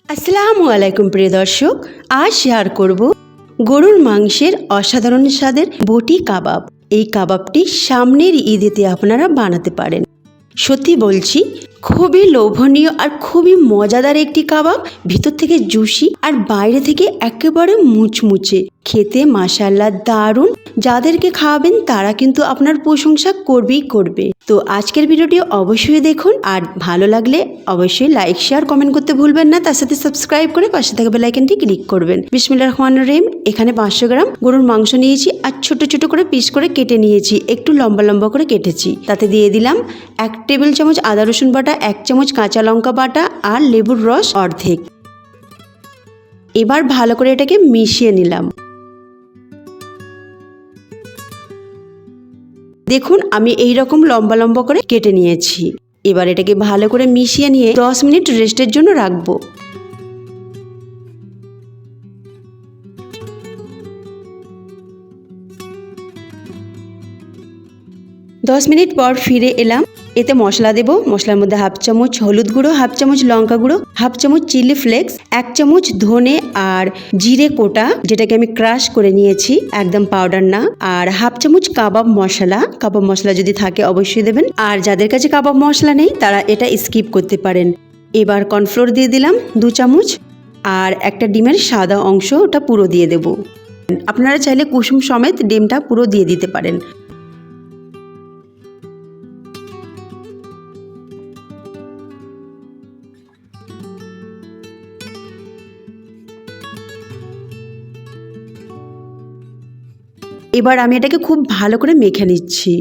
আসসালামু আলাইকুম প্রিয় দর্শক, আজ শেয়ার করব গরুর মাংসের অসাধারণ স্বাদের বটি কাবাব। এই কাবাবটি সামনের ঈদেতে আপনারা বানাতে পারেন। সত্যি বলছি, খুবই লোভনীয় আর খুবই মজাদার একটি কাবাব। ভিতর থেকে জুসি আর বাইরে থেকে একেবারে মুচমুচে, খেতে মাশাআল্লাহ দারুণ। যাদেরকে খাওয়াবেন তারা কিন্তু আপনার প্রশংসা করবেই করবে। তো আজকের ভিডিওটি অবশ্যই দেখুন, আর ভালো লাগলে অবশ্যই লাইক শেয়ার কমেন্ট করতে ভুলবেন না। তার সাথে সাবস্ক্রাইব করে পাশে থাকা বেল আইকনটি ক্লিক করবেন। বিসমিল্লাহির রহমানির রহিম। এখানে 500 গ্রাম গরুর মাংস নিয়েছি আর ছোট ছোট করে পিস করে কেটে নিয়েছি, একটু লম্বা লম্বা করে কেটেছি। তাতে দিয়ে দিলাম 1 টেবিল চামচ আদা রসুন বাটা, 1 চামচ কাঁচা লঙ্কা বাটা আর লেবুর রস অর্ধেক। এবার ভালো করে এটাকে মিশিয়ে নিলাম। দেখুন, আমি এই রকম লম্বা লম্বা করে কেটে নিয়েছি। এবার এটাকে ভালো করে মিশিয়ে নিয়ে 10 মিনিট রেস্টের জন্য রাখবো। দশ মিনিট পর ফিরে এলাম। এতে মশলা দেব। মশলার মধ্যে 1/2 চামচ হলুদ গুঁড়ো, 1/2 চামচ লঙ্কা গুঁড়ো, 1/2 চামচ চিলি ফ্লেক্স, 1 চামচ ধনে আর জিরে কোটা, যেটাকে আমি ক্রাশ করে নিয়েছি, একদম পাউডার না, আর 1/2 চামচ কাবাব মশলা। কাবাব মশলা যদি থাকে অবশ্যই দেবেন, আর যাদের কাছে কাবাব মশলা নেই তারা এটা স্কিপ করতে পারেন। এবার কর্নফ্লোর দিয়ে দিলাম 2 চামচ, আর একটা ডিমের সাদা অংশ ওটা পুরো দিয়ে দেব। আপনারা চাইলে কুসুম সমেত ডিমটা পুরো দিয়ে দিতে পারেন। এবার আমি এটাকে খুব ভালো করে মেখে নিচ্ছি।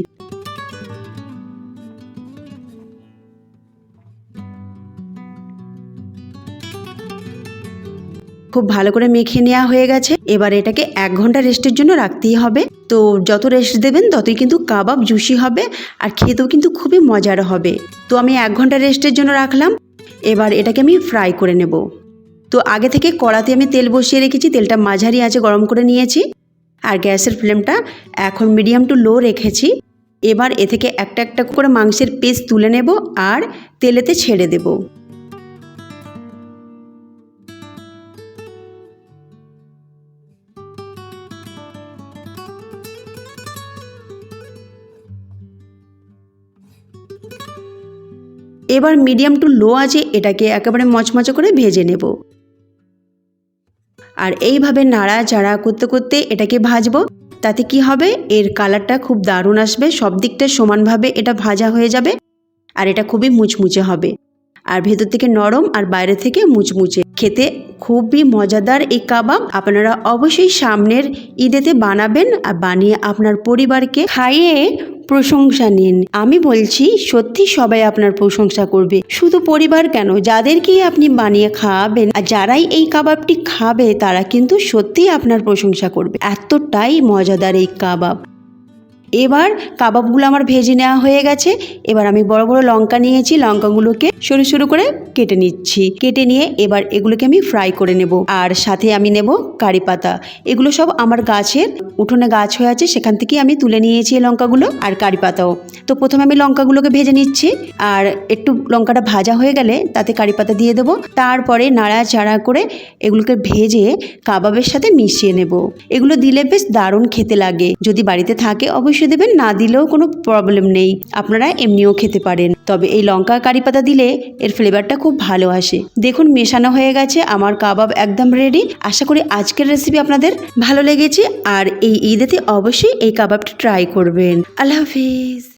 খুব ভালো করে মেখে নেওয়া হয়ে গেছে। এবার এটাকে 1 ঘন্টা রেস্টের জন্য রাখতেই হবে। তো যত রেস্ট দেবেন ততই কিন্তু কাবাব জুসি হবে আর খেতেও কিন্তু খুবই মজার হবে। তো আমি 1 ঘন্টা রেস্টের জন্য রাখলাম। এবার এটাকে আমি ফ্রাই করে নেব। তো আগে থেকে কড়াতে আমি তেল বসিয়ে রেখেছি, তেলটা মাঝারি আঁচে গরম করে নিয়েছি, আর গ্যাসের ফ্লেমটা এখন মিডিয়াম টু লো রেখেছি। এবার এ থেকে একটা একটা করে মাংসের পিস তুলে নেব আর তেলেতে ছেড়ে দেব। এবার মিডিয়াম টু লো আঁচে এটাকে একেবারে মচমচে করে ভেজে নেব। আর এইভাবে নাড়াচাড়া করতে করতে এটাকে ভাজবো। তাতে কি হবে, এর কালারটা খুব দারুণ আসবে, সব দিকটা সমানভাবে এটা ভাজা হয়ে যাবে, আর এটা খুবই মুচমুচে হবে, আর ভেতর থেকে নরম আর বাইরে থেকে মুচমুচে। খেতে খুবই মজাদার এই কাবাব। আপনারা অবশ্যই সামনের ঈদেতে বানাবেন আর বানিয়ে আপনার পরিবারকে খাইয়ে প্রশংসা নিন। আমি বলছি সত্যি সবাই আপনার প্রশংসা করবে। শুধু পরিবার কেন, যাদেরকেই আপনি বানিয়ে খাওয়াবেন আর যারাই এই কাবাবটি খাবে তারা কিন্তু সত্যিই আপনার প্রশংসা করবে। এতটাই মজাদার এই কাবাব। এবার কাবাবগুলো আমার ভেজে নেওয়া হয়ে গেছে। এবার আমি বড় বড় লঙ্কা নিয়েছি, লঙ্কাগুলোকে সরু সরু করে কেটে নিচ্ছি। কেটে নিয়ে এবার এগুলোকে আমি ফ্রাই করে নেব। আর সাথে আমি নেব কারি পাতা। এগুলো সব আমার গাছের উঠোনে গাছ হয়ে আছে, সেখান থেকে আমি তুলে নিয়েছি এই লঙ্কাগুলো আর কারি পাতাও। তো প্রথমে আমি লঙ্কাগুলোকে ভেজে নিচ্ছি, আর একটু লঙ্কাটা ভাজা হয়ে গেলে তাতে কারি পাতা দিয়ে দেবো। তারপরে নাড়াচাড়া করে এগুলোকে ভেজে কাবাবের সাথে মিশিয়ে নেব। এগুলো দিলে বেশ দারুণ খেতে লাগে। যদি বাড়িতে থাকে অবশ্যই দেবেন, না দিলেও কোনো প্রবলেম নেই, আপনারা এমনিও খেতে পারেন। তবে এই লঙ্কা কারি পাতা দিলে এর ফ্লেভারটা খুব ভালো আসে। দেখুন মেশানো হয়ে গেছে, আমার কাবাব একদম রেডি। আশা করি আজকের রেসিপি আপনাদের ভালো লেগেছে, আর এই ঈদেতে অবশ্যই এই কাবাবটা ট্রাই করবেন। আল্লাহ হাফিজ।